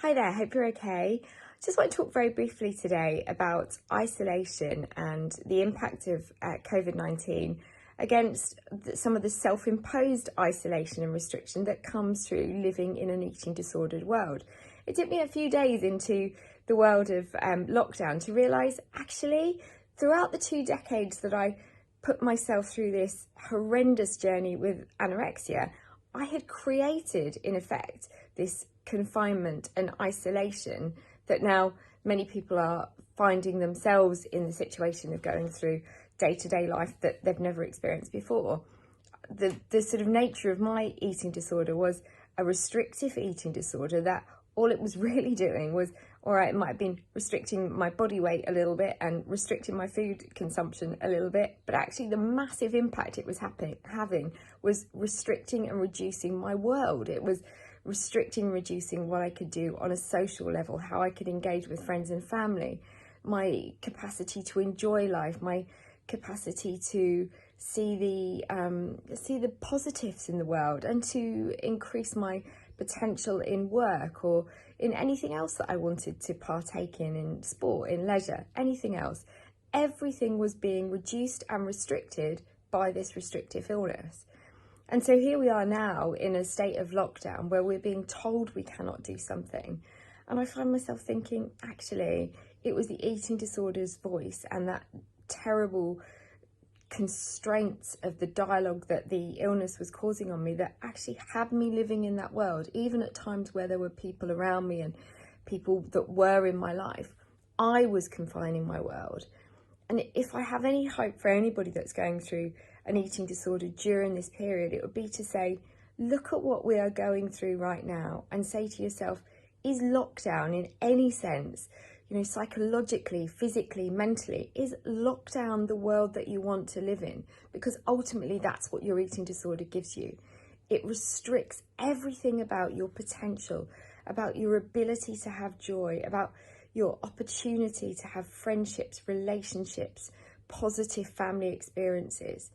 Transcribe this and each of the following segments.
Hi there, hope you're okay. Just want to talk very briefly today about isolation and the impact of COVID-19 against some of the self-imposed isolation and restriction that comes through living in an eating disordered world. It took me a few days into the world of lockdown to realise actually throughout the 2 decades that I put myself through this horrendous journey with anorexia, I had created, in effect, this confinement and isolation that now many people are finding themselves in the situation of going through day-to-day life that they've never experienced before. The sort of nature of my eating disorder was a restrictive eating disorder that all it was really doing was, all right, it might have been restricting my body weight a little bit and restricting my food consumption a little bit, but actually the massive impact it was having was restricting and reducing my world. It was restricting and reducing what I could do on a social level, how I could engage with friends and family, my capacity to enjoy life, my capacity to see the positives in the world and to increase my potential in work or in anything else that I wanted to partake in sport, in leisure, anything else. Everything was being reduced and restricted by this restrictive illness. And so here we are now in a state of lockdown where we're being told we cannot do something. And I find myself thinking, actually, it was the eating disorder's voice and that terrible constraints of the dialogue that the illness was causing on me that actually had me living in that world, even at times where there were people around me and people that were in my life. I was confining my world. And if I have any hope for anybody that's going through an eating disorder during this period, it would be to say, look at what we are going through right now and say to yourself, is lockdown in any sense, psychologically, physically, mentally, is lockdown the world that you want to live in? Because ultimately that's what your eating disorder gives you. It restricts everything about your potential, about your ability to have joy, about your opportunity to have friendships, relationships, positive family experiences.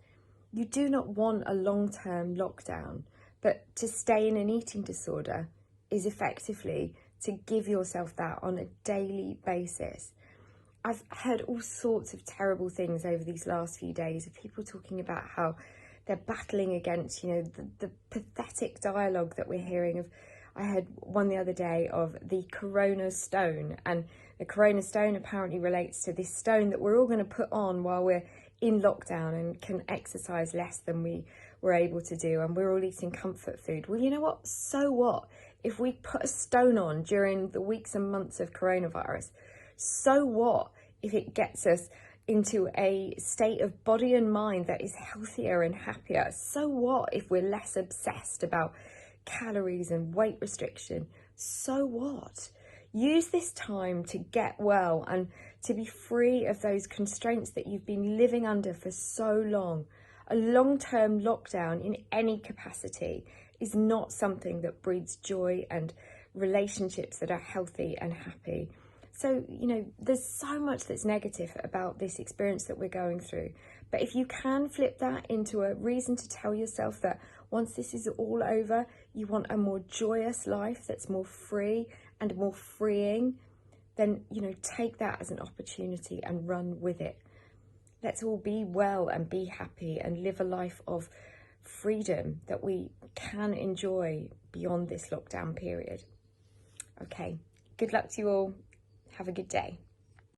You do not want a long-term lockdown, but to stay in an eating disorder is effectively to give yourself that on a daily basis. I've heard all sorts of terrible things over these last few days of people talking about how they're battling against, the pathetic dialogue that we're hearing of. I heard one the other day of the corona stone, and the corona stone apparently relates to this stone that we're all going to put on while we're in lockdown and can exercise less than we were able to do, and we're all eating comfort food. Well, you know what? So what? If we put a stone on during the weeks and months of coronavirus, so what if it gets us into a state of body and mind that is healthier and happier? So what if we're less obsessed about calories and weight restriction? So what? Use this time to get well and to be free of those constraints that you've been living under for so long. A long-term lockdown in any capacity is not something that breeds joy and relationships that are healthy and happy. So, there's so much that's negative about this experience that we're going through. But if you can flip that into a reason to tell yourself that once this is all over, you want a more joyous life that's more free and more freeing, then, take that as an opportunity and run with it. Let's all be well and be happy and live a life of freedom that we can enjoy beyond this lockdown period. Okay, good luck to you all. Have a good day.